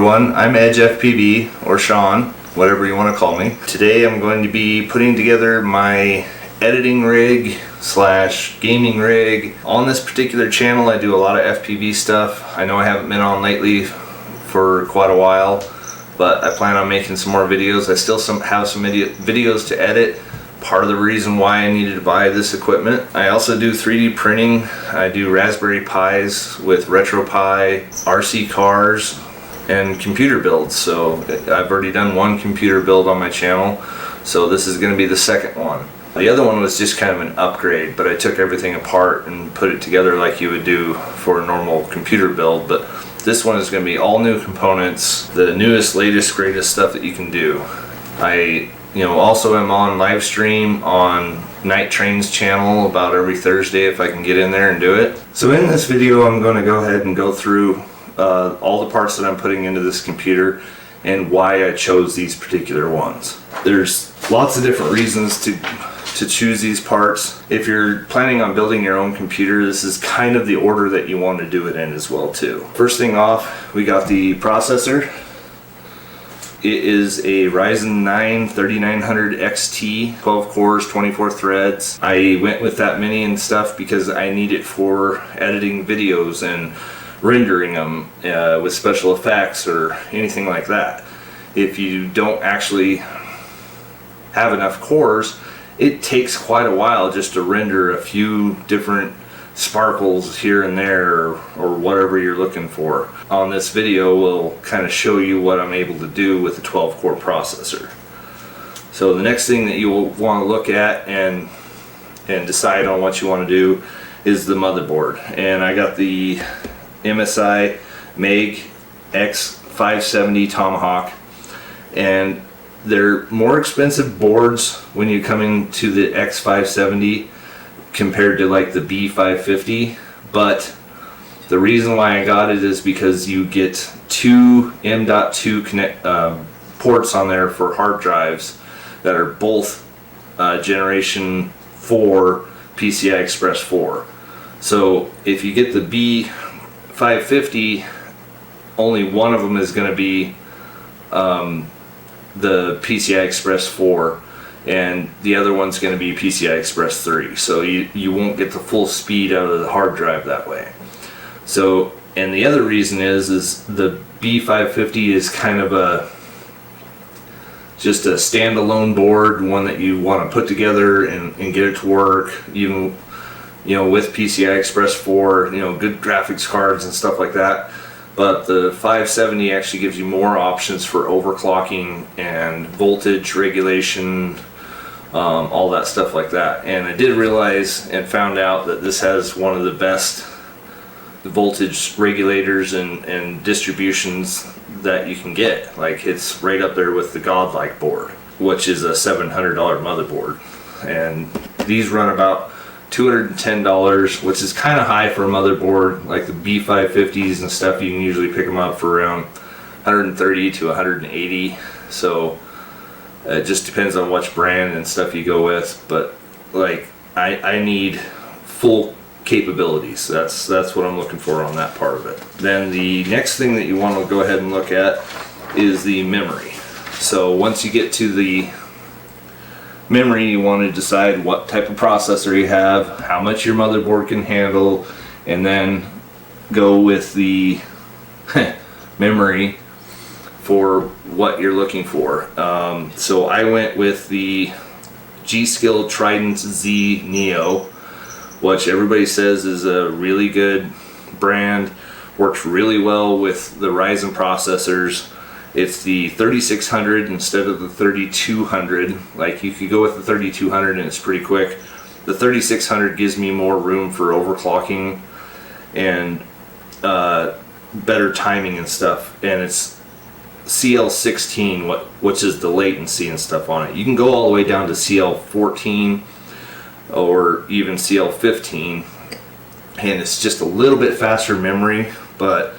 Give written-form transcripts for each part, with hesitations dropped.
everyone, I'm Edge FPV, or Sean, whatever you want to call me. Today I'm going to be putting together my editing rig slash gaming rig. On this particular channel I do a lot of FPV stuff. I know I haven't been on lately for quite a while, but I plan on making some more videos. I still have some videos to edit. Part of the reason why I needed to buy this equipment. I also do 3D printing. I do Raspberry Pis with RetroPie, RC cars, and computer builds. So I've already done one computer build on my channel, so this is going to be the second one. The other one was just kind of an upgrade, but I took everything apart and put it together like you would do for a normal computer build. But this one is going to be all new components, the newest, latest, greatest stuff that you can do. I also am on live stream on Night Train's channel about every Thursday if I can get in there and do it. So in this video I'm going to go ahead and go through all the parts that I'm putting into this computer and why I chose these particular ones. There's lots of different reasons to choose these parts. If you're planning on building your own computer, this is kind of the order that you want to do it in as well too. First thing off, we got the processor. It is a Ryzen 9 3900 XT, 12 cores, 24 threads. I went with that many and stuff because I need it for editing videos and rendering them with special effects or anything like that. If you don't actually have enough cores, it takes quite a while just to render a few different sparkles here and there or whatever you're looking for. On this video we'll kind of show you what I'm able to do with a 12 core processor. So the next thing that you'll want to look at and decide on what you want to do is the motherboard. And I got the MSI MAG X570 Tomahawk, and they're more expensive boards when you come into the X570 compared to like the B550, but the reason why I got it is because you get two M.2 ports on there for hard drives that are both generation 4 PCI Express 4. So if you get the B550, only one of them is going to be the PCI Express 4, and the other one's going to be PCI Express 3, so you won't get the full speed out of the hard drive that way. So, and the other reason is the B550 is kind of just a standalone board, one that you want to put together and get it to work, even with PCI Express 4, good graphics cards and stuff like that. But the 570 actually gives you more options for overclocking and voltage regulation, all that stuff like that. And I did realize and found out that this has one of the best voltage regulators and distributions that you can get. Like, it's right up there with the Godlike board, which is a $700 motherboard. And these run about $210, which is kind of high for a motherboard. Like the B550s and stuff, you can usually pick them up for around 130 to 180. So it just depends on which brand and stuff you go with, but like I need full capabilities. That's what I'm looking for on that part of it. Then the next thing that you want to go ahead and look at is the memory. So once you get to the memory, you want to decide what type of processor you have, how much your motherboard can handle, and then go with the memory for what you're looking for. So I went with the G.Skill Trident Z Neo, which everybody says is a really good brand, works really well with the Ryzen processors. It's the 3600 instead of the 3200. Like, you could go with the 3200 and it's pretty quick. The 3600 gives me more room for overclocking and better timing and stuff, and it's CL16, which is the latency and stuff on it. You can go all the way down to CL14 or even CL15, and it's just a little bit faster memory. But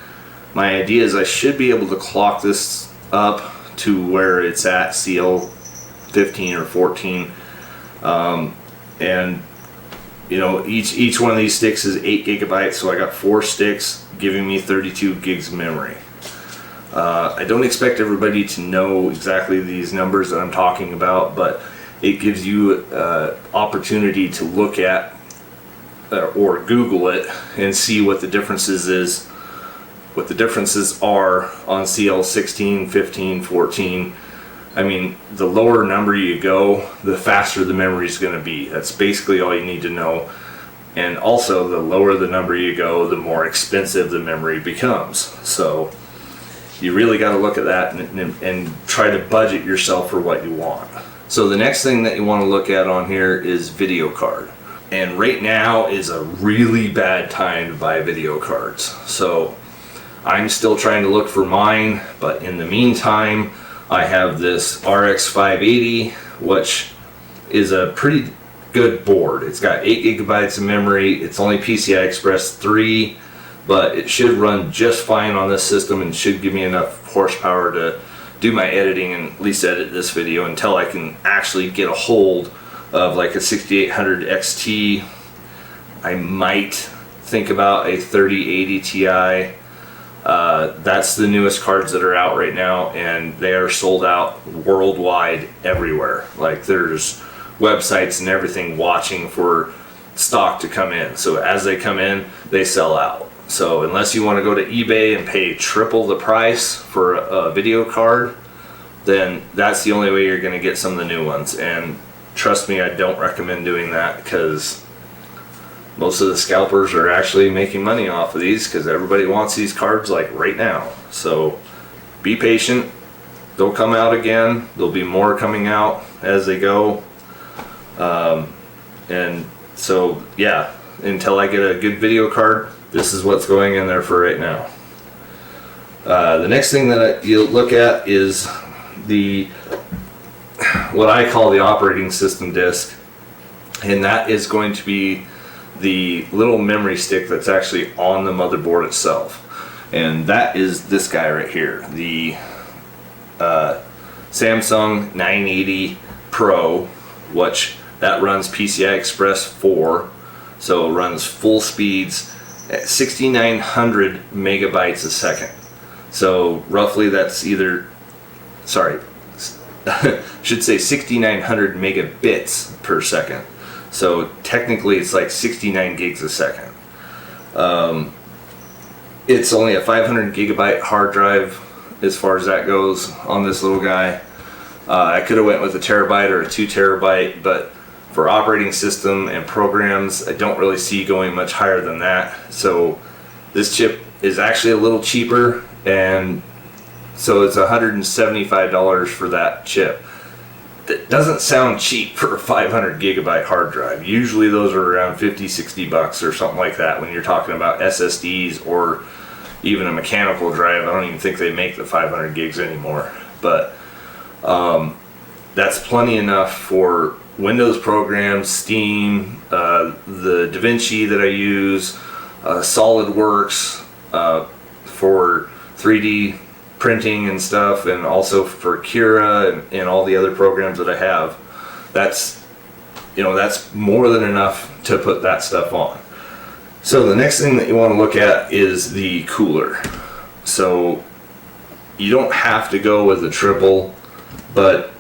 my idea is I should be able to clock this up to where it's at CL15 or 14, and each one of these sticks is 8 gigabytes, so I got 4 sticks giving me 32 gigs of memory. I don't expect everybody to know exactly these numbers that I'm talking about, but it gives you opportunity to look at or Google it and see what the differences are on CL16, 15, 14. I mean, the lower number you go, the faster the memory is going to be. That's basically all you need to know. And also, the lower the number you go, the more expensive the memory becomes. So you really got to look at that and try to budget yourself for what you want. So the next thing that you want to look at on here is video card. And right now is a really bad time to buy video cards. So I'm still trying to look for mine, but in the meantime, I have this RX 580, which is a pretty good board. It's got 8 gigabytes of memory. It's only PCI Express 3, but it should run just fine on this system and should give me enough horsepower to do my editing and at least edit this video until I can actually get a hold of like a 6800 XT. I might think about a 3080 Ti. That's the newest cards that are out right now, and they are sold out worldwide everywhere. Like, there's websites and everything watching for stock to come in. So as they come in, they sell out. So unless you want to go to eBay and pay triple the price for a video card, then that's the only way you're going to get some of the new ones. And trust me, I don't recommend doing that, because most of the scalpers are actually making money off of these because everybody wants these cards like right now. So be patient. They'll come out again. There'll be more coming out as they go. And so, yeah, until I get a good video card, this is what's going in there for right now. The next thing that you'll look at is what I call the operating system disk, and that is going to be the little memory stick that's actually on the motherboard itself. And that is this guy right here, the Samsung 980 Pro, which that runs PCI Express 4, so it runs full speeds at 6,900 megabytes a second. So roughly that's either, sorry, should say 6,900 megabits per second. So technically it's like 69 gigs a second. It's only a 500 gigabyte hard drive as far as that goes on this little guy. I could have went with a terabyte or a 2 terabyte, but for operating system and programs, I don't really see going much higher than that. So this chip is actually a little cheaper, and so it's $175 for that chip. That doesn't sound cheap for a 500 gigabyte hard drive. Usually those are around 50, 60 bucks or something like that when you're talking about SSDs or even a mechanical drive. I don't even think they make the 500 gigs anymore. But that's plenty enough for Windows programs, Steam, the DaVinci that I use, SolidWorks for 3D printing and stuff, and also for Cura and all the other programs that I have. That's more than enough to put that stuff on. So the next thing that you want to look at is the cooler. So you don't have to go with a triple, but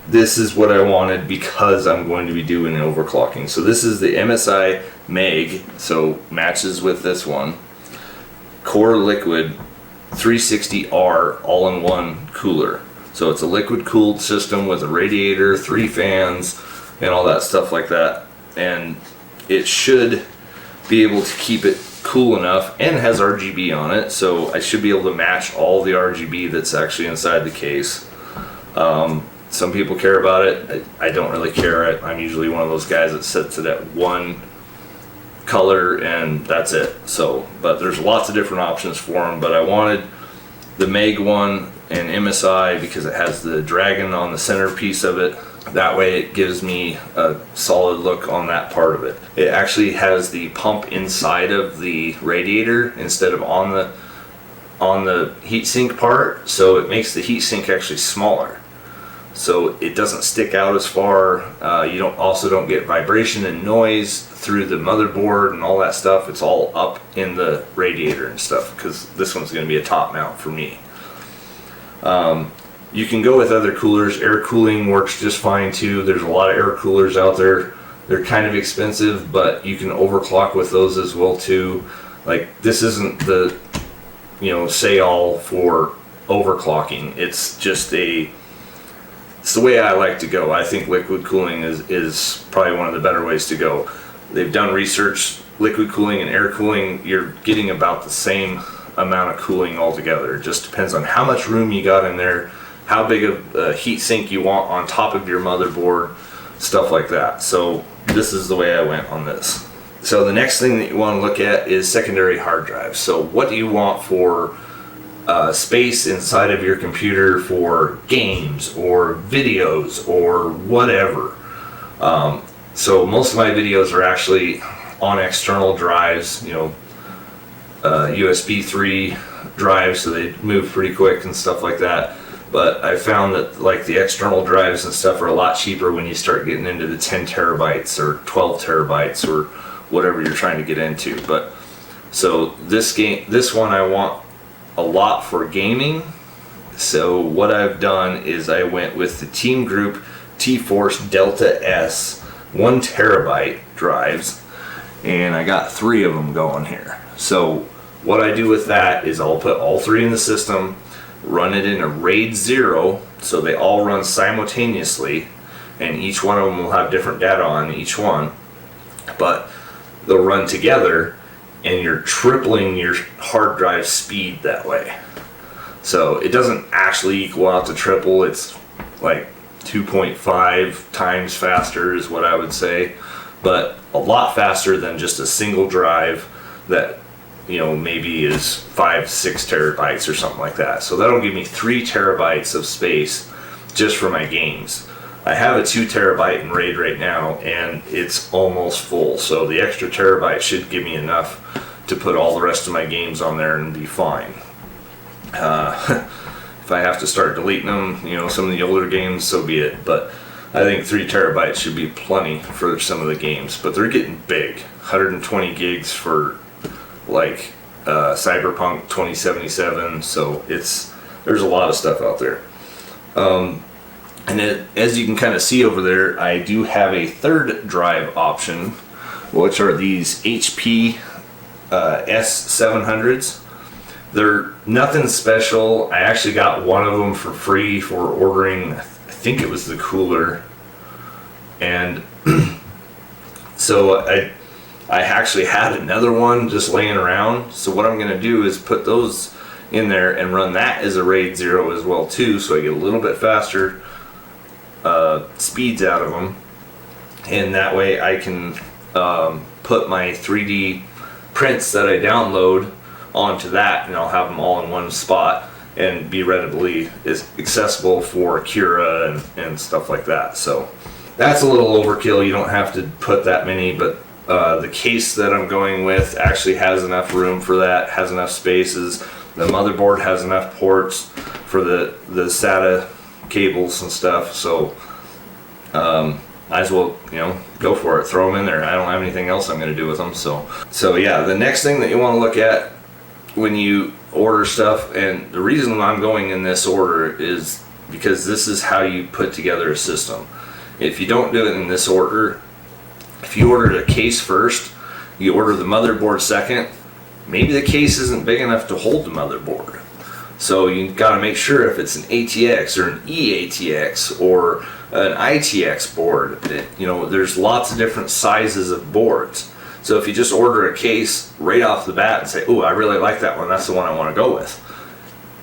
this is what I wanted because I'm going to be doing an overclocking. So this is the MSI MAG, so matches with this one, CoreLiquid 360R all-in-one cooler. So it's a liquid cooled system with a radiator, 3 fans, and all that stuff like that. And it should be able to keep it cool enough, and it has RGB on it, so I should be able to match all the RGB that's actually inside the case. Some people care about it. I don't really care. I'm usually one of those guys that sets it at one color and that's it. So, but there's lots of different options for them, but I wanted the MAG one and MSI because it has the dragon on the centerpiece of it. That way it gives me a solid look on that part of it. It actually has the pump inside of the radiator instead of on the heatsink part, so it makes the heatsink actually smaller. So it doesn't stick out as far. You also don't get vibration and noise through the motherboard and all that stuff. It's all up in the radiator and stuff because this one's going to be a top mount for me. You can go with other coolers. Air cooling works just fine too. There's a lot of air coolers out there. They're kind of expensive, but you can overclock with those as well too. Like, this isn't the, you know, say all for overclocking. It's just it's the way I like to go. I think liquid cooling is probably one of the better ways to go. They've done research. Liquid cooling and air cooling, you're getting about the same amount of cooling altogether. It just depends on how much room you got in there, how big of a heat sink you want on top of your motherboard, stuff like that. So this is the way I went on this. So the next thing that you want to look at is secondary hard drives. So what do you want for space inside of your computer for games or videos or whatever? So most of my videos are actually on external drives, you know, USB 3 drives, so they move pretty quick and stuff like that. But I found that like the external drives and stuff are a lot cheaper when you start getting into the 10 terabytes or 12 terabytes or whatever you're trying to get into. But so this one I want a lot for gaming. So what I've done is I went with the Teamgroup T-Force Delta S 1 terabyte drives, and I got 3 of them going here. So what I do with that is I'll put all 3 in the system, run it in a RAID 0, so they all run simultaneously, and each one of them will have different data on each one, but they'll run together, and you're tripling your hard drive speed that way. So it doesn't actually equal out to triple, it's like 2.5 times faster is what I would say, but a lot faster than just a single drive that, you know, maybe is 5-6 terabytes or something like that. So that'll give me 3 terabytes of space just for my games. I have a 2 terabyte in RAID right now, and it's almost full. So the extra terabyte should give me enough to put all the rest of my games on there and be fine. If I have to start deleting them, you know, some of the older games, so be it. But I think 3 terabytes should be plenty for some of the games. But they're getting big. 120 gigs for like Cyberpunk 2077. So there's a lot of stuff out there. And as you can kind of see over there, I do have a third drive option, which are these HP S700s. They're nothing special. I actually got one of them for free for ordering, I think it was the cooler. And so I actually had another one just laying around. So what I'm going to do is put those in there and run that as a RAID 0 as well too, so I get a little bit faster speeds out of them. And that way I can put my 3D prints that I download onto that, and I'll have them all in one spot and be readily accessible for Cura and stuff like that. So that's a little overkill. You don't have to put that many, but the case that I'm going with actually has enough room for that, has enough spaces. The motherboard has enough ports for the SATA cables and stuff, so might as well, you know, go for it, throw them in there. I don't have anything else I'm going to do with them. So yeah, the next thing that you want to look at when you order stuff, and the reason I'm going in this order is because this is how you put together a system. If you don't do it in this order, if you ordered a case first, you order the motherboard second, maybe the case isn't big enough to hold the motherboard. So you got to make sure if it's an ATX or an eATX or an ITX board. You know, there's lots of different sizes of boards. So if you just order a case right off the bat and say, oh, I really like that one, that's the one I want to go with,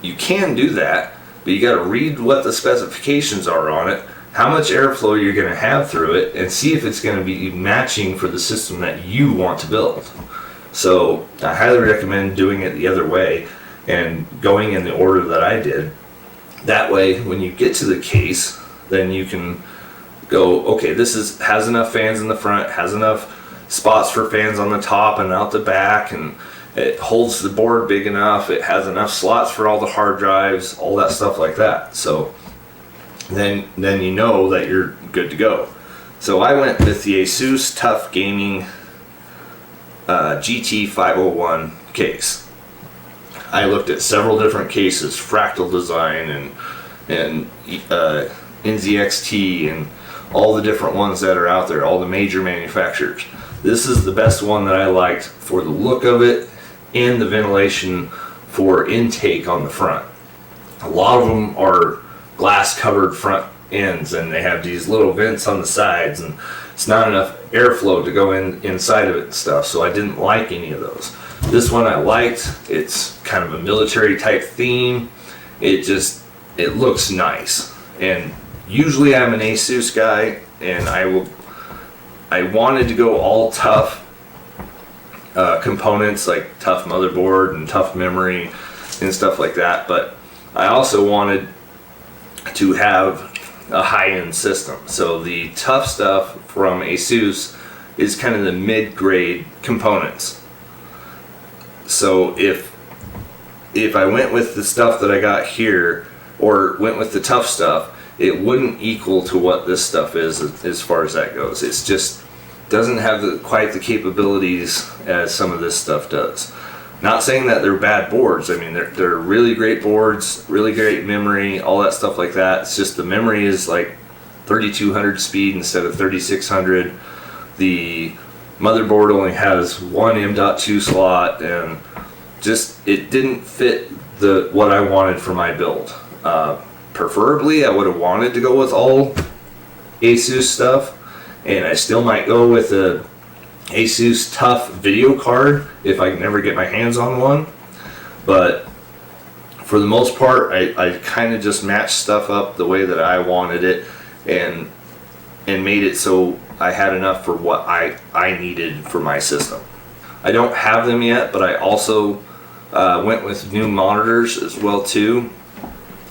you can do that, but you got to read what the specifications are on it, how much airflow you're going to have through it, and see if it's going to be matching for the system that you want to build. So I highly recommend doing it the other way and going in the order that I did. That way, when you get to the case, then you can go, okay, this has enough fans in the front, has enough spots for fans on the top and out the back, and it holds the board big enough, it has enough slots for all the hard drives, all that stuff like that. So then you know that you're good to go. So I went with the Asus Tough Gaming GT501 case. I looked at several different cases, Fractal Design and NZXT and all the different ones that are out there, all the major manufacturers. This is the best one that I liked for the look of it and the ventilation for intake on the front. A lot of them are glass covered front ends and they have these little vents on the sides, and it's not enough airflow to go inside of it and stuff, so I didn't like any of those. This one I liked. It's kind of a military type theme. It looks nice, and usually I'm an Asus guy, and I wanted to go all tough components like tough motherboard and tough memory and stuff like that, but I also wanted to have a high-end system. So the tough stuff from Asus is kind of the mid-grade components. So if I went with the stuff that I got here, or went with the tough stuff, it wouldn't equal to what this stuff is as far as that goes. It's just doesn't have quite the capabilities as some of this stuff does. Not saying that they're bad boards. I mean, they're really great boards, really great memory, all that stuff like that. It's just the memory is like 3200 speed instead of 3600. The motherboard only has one M.2 slot, and just it didn't fit what I wanted for my build. Preferably, I would have wanted to go with all Asus stuff, and I still might go with a Asus Tough video card if I can ever get my hands on one. But for the most part, I kind of just matched stuff up the way that I wanted it, and made it so I had enough for what I needed for my system. I don't have them yet, but I also went with new monitors as well too.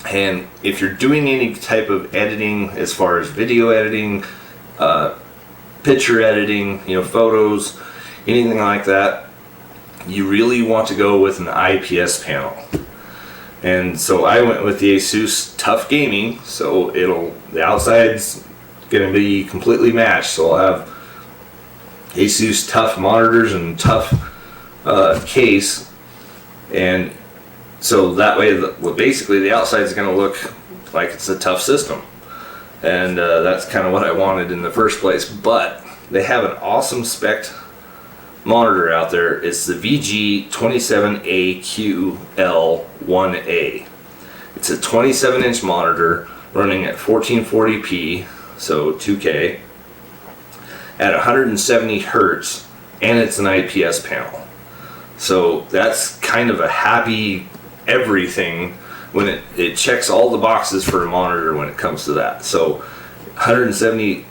And if you're doing any type of editing, as far as video editing, picture editing, photos, anything like that, you really want to go with an IPS panel. And so I went with the Asus Tough Gaming, so the outside's going to be completely matched. So I'll have Asus Tough monitors and Tough case, and so that way basically the outside is going to look like it's a tough system. And that's kind of what I wanted in the first place. But they have an awesome spec monitor out there. It's the VG27AQL1A. It's a 27-inch monitor running at 1440p, so 2K, at 170 Hertz, and it's an IPS panel. So that's kind of a happy everything when it checks all the boxes for a monitor when it comes to that. So 170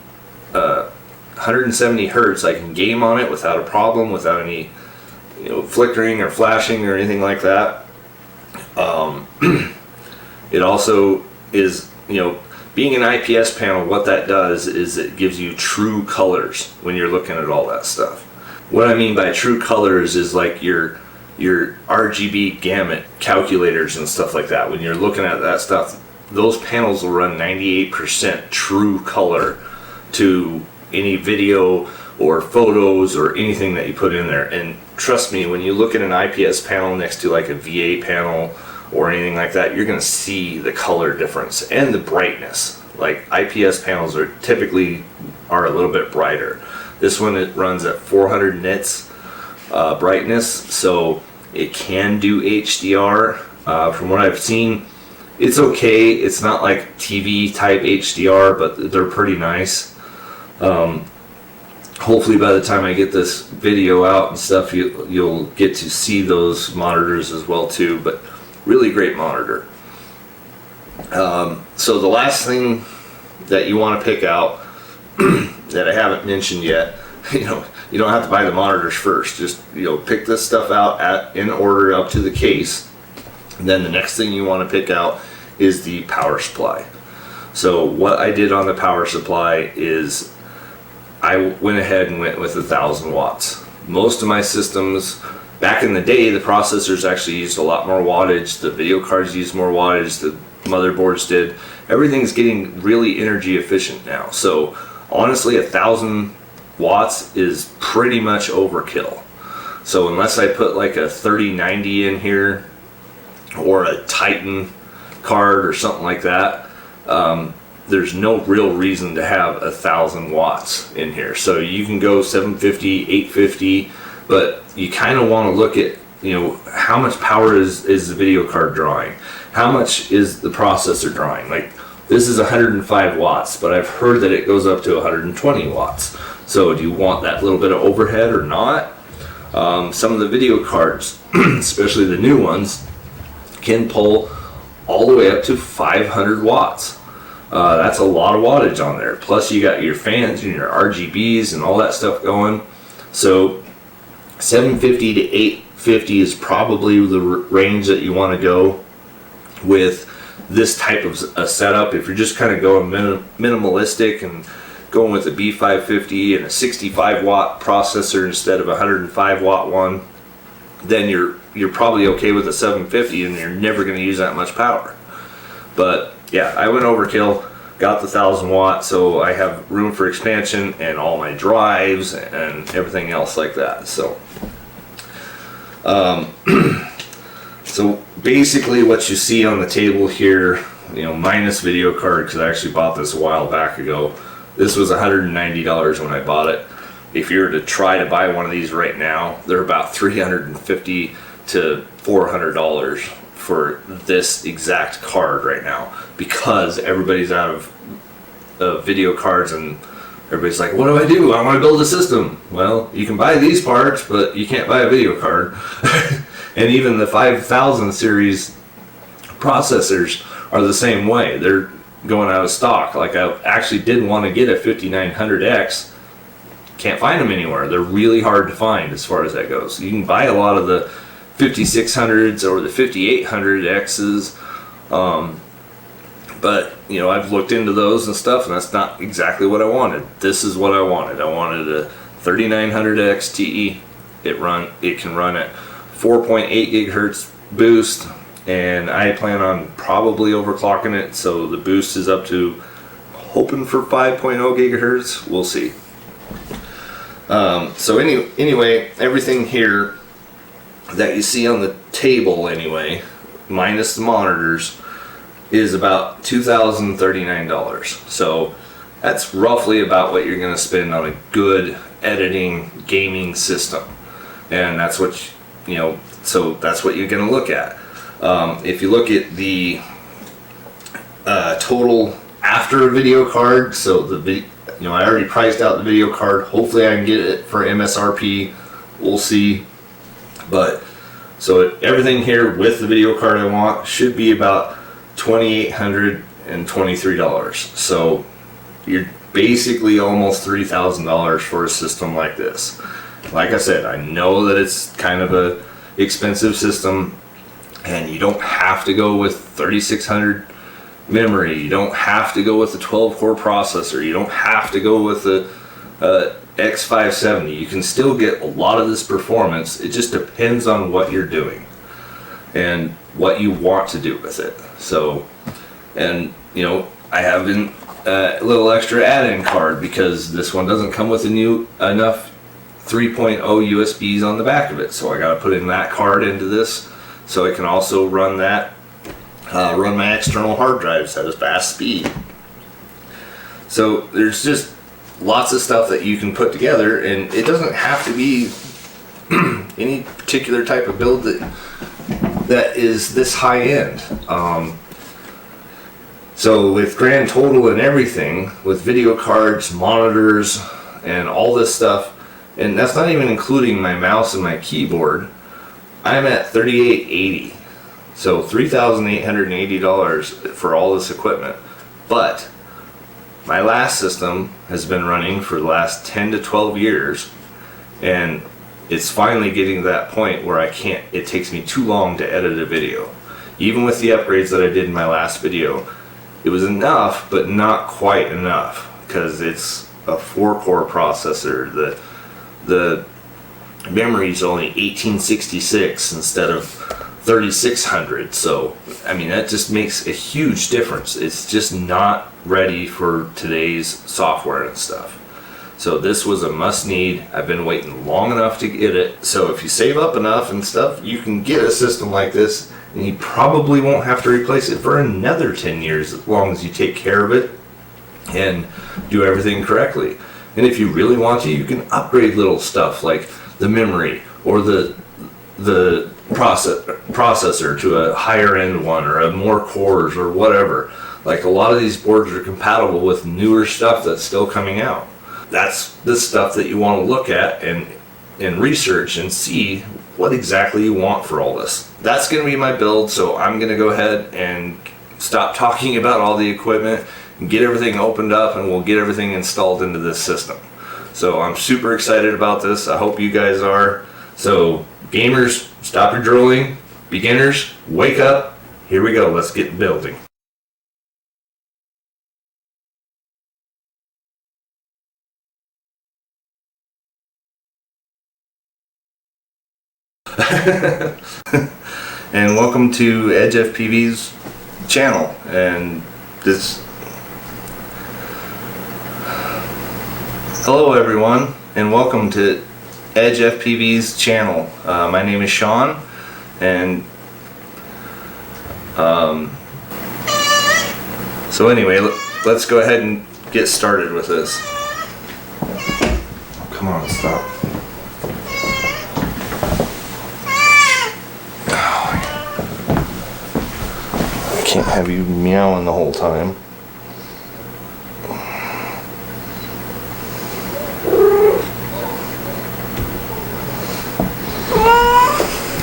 Hertz, I can game on it without a problem, without any flickering or flashing or anything like that. It also is, being an IPS panel, what that does is it gives you true colors when you're looking at all that stuff. What I mean by true colors is like your RGB gamut calculators and stuff like that. When you're looking at that stuff, those panels will run 98% true color to any video or photos or anything that you put in there. And trust me, when you look at an IPS panel next to like a VA panel or anything like that, you're going to see the color difference and the brightness. Like IPS panels typically are a little bit brighter. This one, it runs at 400 nits brightness, so it can do HDR. From what I've seen, it's okay. It's not like TV type HDR, but they're pretty nice. Hopefully by the time I get this video out and stuff, you'll get to see those monitors as well too. But really great monitor. So the last thing that you want to pick out that I haven't mentioned yet, you don't have to buy the monitors first. Just pick this stuff out in order up to the case. And then the next thing you want to pick out is the power supply. So what I did on the power supply is I went ahead and went with 1000 watts. Most of my systems back in the day, the processors actually used a lot more wattage, the video cards used more wattage, the motherboards did. Everything's getting really energy efficient now. So honestly, 1000 watts is pretty much overkill. So unless I put like a 3090 in here, or a Titan card or something like that, there's no real reason to have 1,000 watts in here. So you can go 750, 850, but you kind of want to look at, you know, how much power is the video card drawing? How much is the processor drawing? Like, this is 105 watts, but I've heard that it goes up to 120 watts. So do you want that little bit of overhead or not? Some of the video cards, especially the new ones, can pull all the way up to 500 watts. That's a lot of wattage on there. Plus you got your fans and your RGBs and all that stuff going. So 750 to 850 is probably the range that you want to go with this type of a setup. If you're just kind of going minimalistic and going with a B550 and a 65 watt processor instead of a 105 watt one, then you're probably okay with a 750 and you're never going to use that much power. But yeah, I went overkill, got the 1,000 watt, so I have room for expansion and all my drives and everything else like that. So so basically what you see on the table here, you know, minus video card, because I actually bought this a while back ago. This was $190 when I bought it. If you were to try to buy one of these right now, they're about $350 to $400 for this exact card right now, because everybody's out of video cards and everybody's like, what do I do? I want to build a system. Well, you can buy these parts, but you can't buy a video card. And even the 5000 series processors are the same way. They're going out of stock. Like, I actually did want to get a 5900X. Can't find them anywhere. They're really hard to find as far as that goes. You can buy a lot of the 5600s or the 5800Xs, but you know, I've looked into those and stuff, and that's not exactly what I wanted. This is what I wanted. I wanted a 3900X TE. It can run at 4.8 gigahertz boost, and I plan on probably overclocking it, so the boost is up to, hoping for 5.0 gigahertz. We'll see. So anyway, everything here that you see on the table anyway, minus the monitors, is about $2,039. So that's roughly about what you're going to spend on a good editing gaming system, and that's what you know. So that's what you're going to look at. If you look at the total after a video card, so you know, I already priced out the video card. Hopefully I can get it for MSRP. We'll see. But so everything here with the video card I want should be about $2,823. So you're basically almost $3,000 for a system like this. Like I said, I know that it's kind of a expensive system, and you don't have to go with 3600 memory. You don't have to go with the 12 core processor. You don't have to go with the X570. You can still get a lot of this performance. It just depends on what you're doing and what you want to do with it. So, and you know, I have a little extra add-in card because this one doesn't come with enough 3.0 USBs on the back of it. So I got to put in that card into this, so I can also run that. Run my external hard drives at a fast speed. So there's just lots of stuff that you can put together, and it doesn't have to be any particular type of build that is this high end. So with grand total and everything, with video cards, monitors, and all this stuff, and that's not even including my mouse and my keyboard, I'm at $3,880. So $3,880 for all this equipment. But my last system has been running for the last 10 to 12 years, and it's finally getting to that point where it takes me too long to edit a video. Even with the upgrades that I did in my last video, it was enough, but not quite enough, because it's a 4-core processor. The memory is only 1866 instead of 3600. So I mean, that just makes a huge difference. It's just not ready for today's software and stuff. So this was a must need. I've been waiting long enough to get it. So if you save up enough and stuff, you can get a system like this and you probably won't have to replace it for another 10 years as long as you take care of it and do everything correctly. And if you really want to, you can upgrade little stuff like the memory or the processor to a higher end one, or a more cores or whatever. Like, a lot of these boards are compatible with newer stuff that's still coming out. That's the stuff that you want to look at and research and see what exactly you want for all this. That's going to be my build, so I'm going to go ahead and stop talking about all the equipment and get everything opened up, and we'll get everything installed into this system. So I'm super excited about this. I hope you guys are. So gamers, stop your drooling. Beginners, wake up. Here we go. Let's get building. And welcome to Edge FPV's channel. And hello everyone, and welcome to Edge FPV's channel. My name is Sean, and so anyway, let's go ahead and get started with this. Oh, come on, stop. Can't have you meowing the whole time.